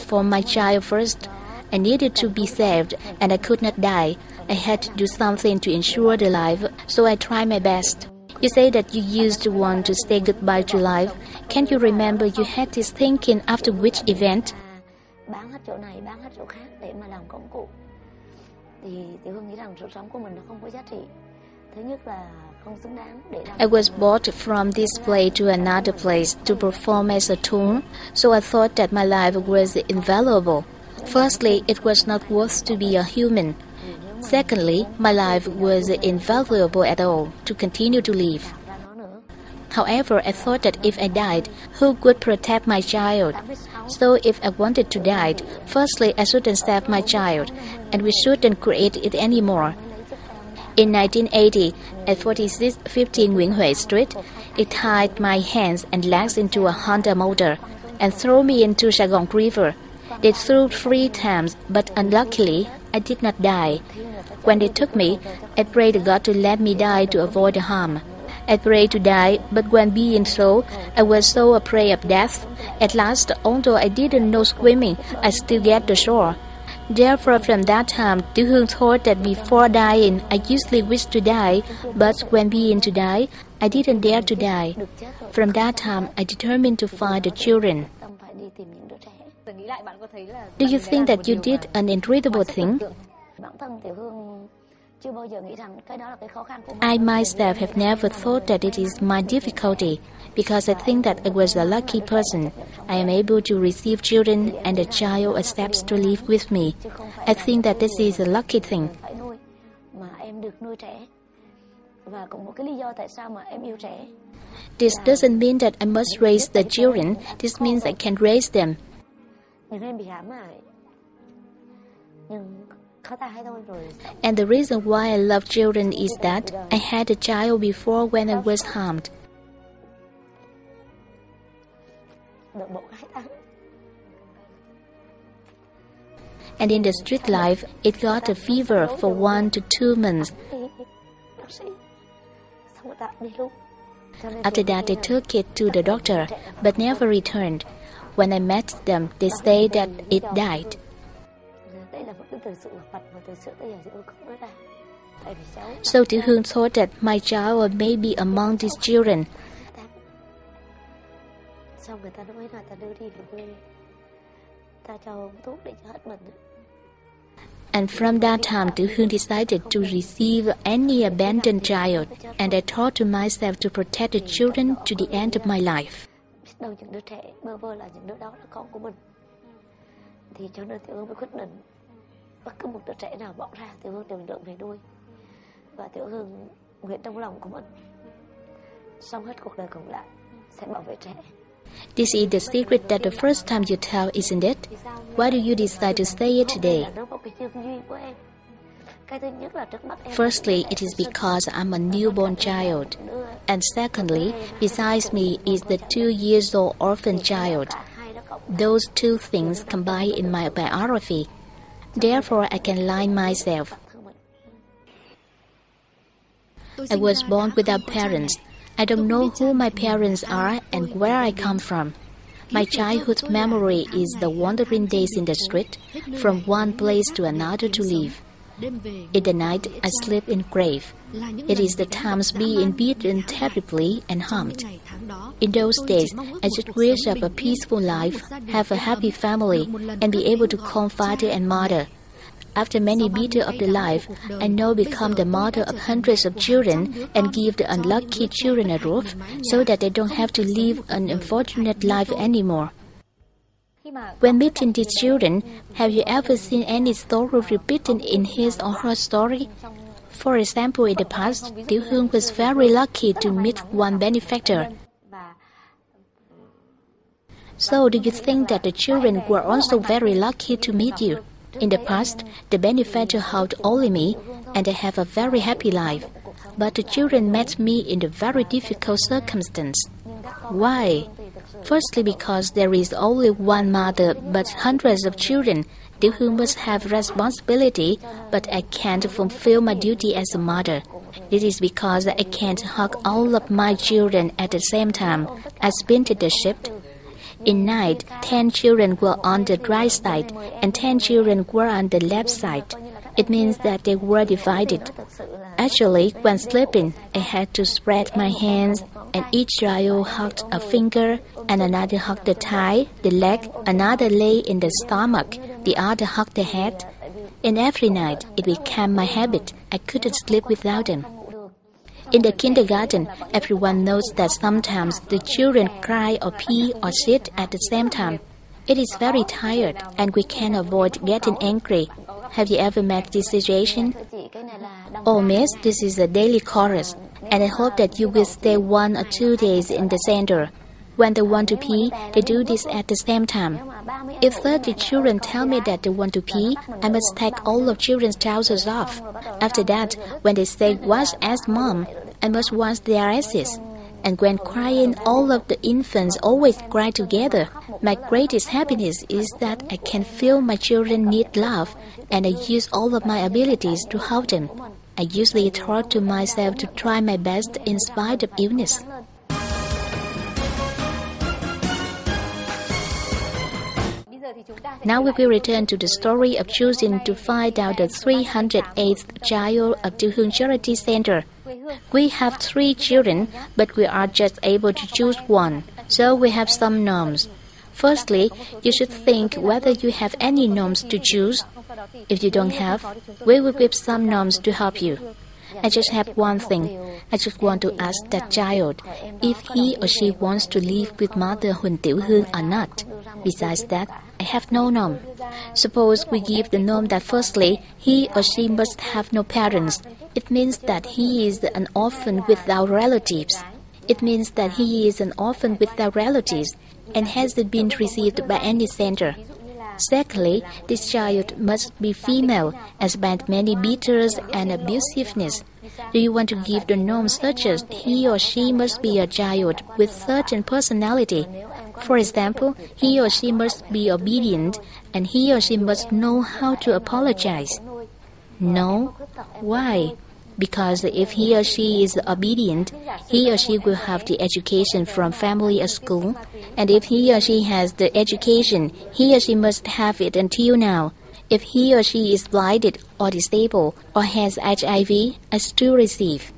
for my child first. I needed to be saved, and I could not die. I had to do something to ensure the life, so I tried my best. You say that you used to want to say goodbye to life. Can you remember you had this thinking after which event? Bán hết chỗ này, bán hết chỗ khác để mà làm công cụ. Thì Hương nghĩ rằng sự sống của mình nó không có giá trị. Thứ nhất là không xứng đáng để làm. I was brought from this place to another place to perform as a tool, so I thought that my life was invaluable. Firstly, it was not worth to be a human. Secondly, my life was invaluable at all to continue to live. However, I thought that if I died, who could protect my child? So if I wanted to die, firstly, I shouldn't save my child, and we shouldn't create it anymore. In 1980, at 4650 Nguyễn Huệ Street, it tied my hands and legs into a Honda motor and threw me into Saigon River. They threw 3 times, but unluckily, I did not die. When they took me, I prayed to God to let me die to avoid the harm. I prayed to die, but when being so, I was so afraid of death. At last, although I didn't know swimming, I still get to shore. Therefore, from that time, Tiểu Hương thought that before dying, I usually wished to die, but when being to die, I didn't dare to die. From that time, I determined to find the children. Do you think that you did an incredible thing? I myself have never thought that it is my difficulty, because I think that I was a lucky person. I am able to receive children and the child accepts to live with me. I think that this is a lucky thing. This doesn't mean that I must raise the children. This means I can raise them. And the reason why I love children is that I had a child before when I was harmed. And in the street life, it got a fever for 1 to 2 months. After that, they took it to the doctor, but never returned. When I met them, they say that it died. So Tiểu Hương thought that my child may be among these children. And from that time, Tiểu Hương decided to receive any abandoned child, and I thought to myself to protect the children to the end of my life. Bất cứ một đứa trẻ nào bỏ ra, Tiểu Hương đều lượm về nuôi. Và Tiểu Hương nguyện trong lòng của mình, xong hết cuộc đời còn lại, sẽ bảo vệ trẻ. This is the secret that the first time you tell, isn't it? Why do you decide to say it today? Firstly, it is because I'm a newborn child. And secondly, besides me is the 2-year-old orphan child. Those two things combine in my biography. Therefore, I can lie myself. I was born without parents. I don't know who my parents are and where I come from. My childhood memory is the wandering days in the street, from one place to another to live. In the night, I sleep in grave. It is the times being beaten terribly and harmed. In those days, I just wish of a peaceful life, have a happy family, and be able to call father and mother. After many beatings of the life, I now become the mother of hundreds of children and give the unlucky children a roof so that they don't have to live an unfortunate life anymore. When meeting these children, have you ever seen any story repeated in his or her story? For example, in the past, Tiểu Hương was very lucky to meet one benefactor. So, do you think that the children were also very lucky to meet you? In the past, the benefactor helped only me, and I have a very happy life. But the children met me in a very difficult circumstance. Why? Firstly, because there is only one mother, but hundreds of children. Tiểu Hương must have responsibility, but I can't fulfill my duty as a mother. This is because I can't hug all of my children at the same time. I split the shift. In night, 10 children were on the right side and 10 children were on the left side. It means that they were divided. Actually, when sleeping, I had to spread my hands, and each child hugged a finger, and another hugged the thigh, the leg, another lay in the stomach, the other hugged the head. And every night, it became my habit. I couldn't sleep without them. In the kindergarten, everyone knows that sometimes the children cry or pee or sit at the same time. It is very tired, and we can't avoid getting angry. Have you ever met this situation? Oh, miss, this is a daily chorus, and I hope that you will stay 1 or 2 days in the center. When they want to pee, they do this at the same time. If 30 children tell me that they want to pee, I must take all of children's trousers off. After that, when they say, "Wash ass, Mom," I must wash their asses. And when crying, all of the infants always cry together. My greatest happiness is that I can feel my children need love, and I use all of my abilities to help them. I usually talk to myself to try my best in spite of illness. Now we will return to the story of choosing to find out the 308th child of Tieu Huong Charity Center. We have 3 children, but we are just able to choose 1, so we have some norms. Firstly, you should think whether you have any norms to choose. If you don't have, we will give some norms to help you. I just have one thing. I just want to ask that child if he or she wants to live with Mother HUYNH TIEU HUONG or not. Besides that, I have no norm. Suppose we give the norm that firstly, he or she must have no parents. It means that he is an orphan without relatives. It means that he is an orphan without relatives and hasn't been received by any center. Secondly, this child must be female and spent many beaters and abusiveness. Do you want to give the norms such as he or she must be a child with certain personality? For example, he or she must be obedient and he or she must know how to apologize. No. Why? Because if he or she is obedient, he or she will have the education from family or school. And if he or she has the education, he or she must have it until now. If he or she is blinded or disabled or has HIV, I still receive.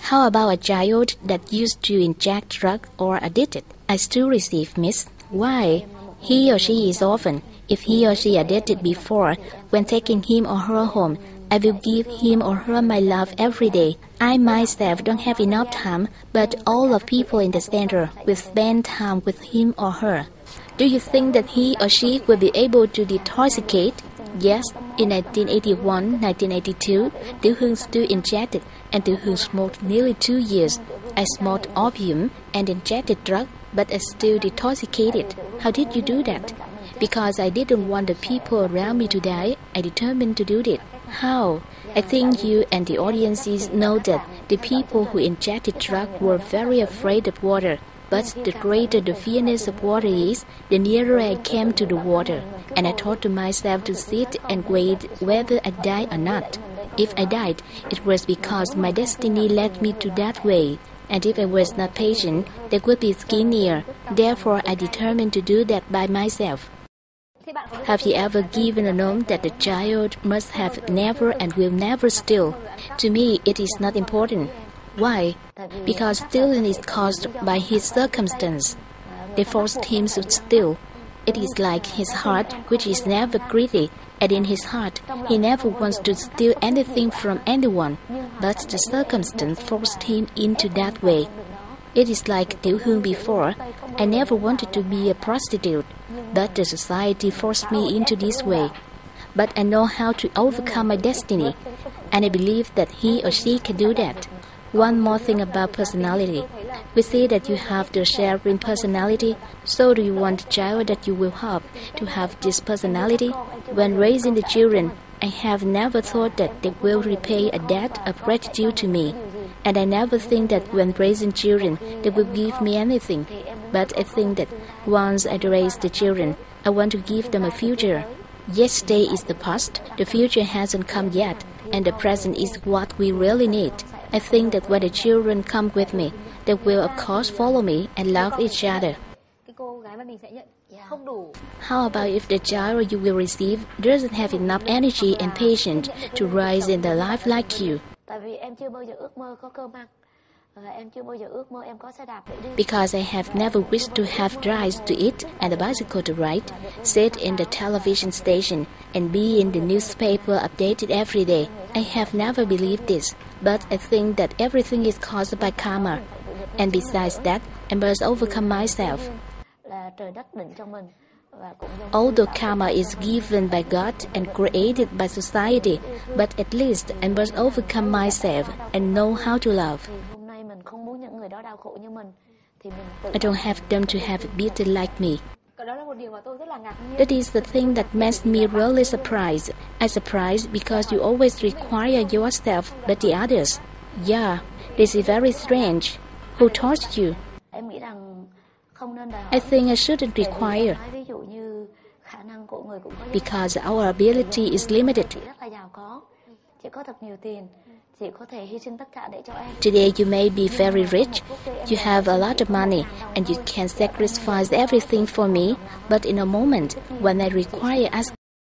How about a child that used to inject drugs or addicted? I still receive, miss. Why? He or she is orphan. If he or she addicted before, when taking him or her home, I will give him or her my love every day. I myself don't have enough time, but all of people in the center will spend time with him or her. Do you think that he or she will be able to detoxicate? Yes, in 1981, 1982, Tieu Huong still injected, and Tieu Huong smoked nearly 2 years. I smoked opium and injected drugs, but I still detoxicated. How did you do that? Because I didn't want the people around me to die, I determined to do it. How? I think you and the audiences know that the people who injected drugs were very afraid of water. But the greater the fearness of water is, the nearer I came to the water. And I thought to myself to sit and wait whether I die or not. If I died, it was because my destiny led me to that way. And if I was not patient, they would be skinnier. Therefore, I determined to do that by myself. Have you ever given a norm that the child must have never and will never steal? To me, it is not important. Why? Because stealing is caused by his circumstance. They forced him to steal. It is like his heart, which is never greedy, and in his heart, he never wants to steal anything from anyone, but the circumstance forced him into that way. It is like Tieu Huong before. I never wanted to be a prostitute, but the society forced me into this way. But I know how to overcome my destiny, and I believe that he or she can do that. One more thing about personality. We see that you have the sharing personality, so do you want the child that you will help to have this personality? When raising the children, I have never thought that they will repay a debt of gratitude to me. And I never think that when raising children, they will give me anything. But I think that once I raise the children, I want to give them a future. Yesterday is the past, the future hasn't come yet, and the present is what we really need. I think that when the children come with me, they will of course follow me and love each other. mình sẽ nhận không đủ. How about if the child you will receive doesn't have enough energy and patience to rise in their life like you? Tại vì em chưa bao giờ ước mơ có cơm ăn. Em chưa bao giờ ước mơ em có xe đạp để đi. Because I have never wished to have rice to eat and a bicycle to ride, sit in the television station, and be in the newspaper updated every day. I have never believed this, but I think that everything is caused by karma. And besides that, I must overcome myself. Là trời đất định cho mình. Although karma is given by God and created by society, but at least I must overcome myself and know how to love. I don't have them to have it bitter like me. That is the thing that makes me really surprised. I'm surprised because you always require yourself but the others. Yeah, this is very strange. Who taught you? I think I shouldn't require. Because our ability is limited. Today you may be very rich, you have a lot of money, and you can sacrifice everything for me, but in a moment when I require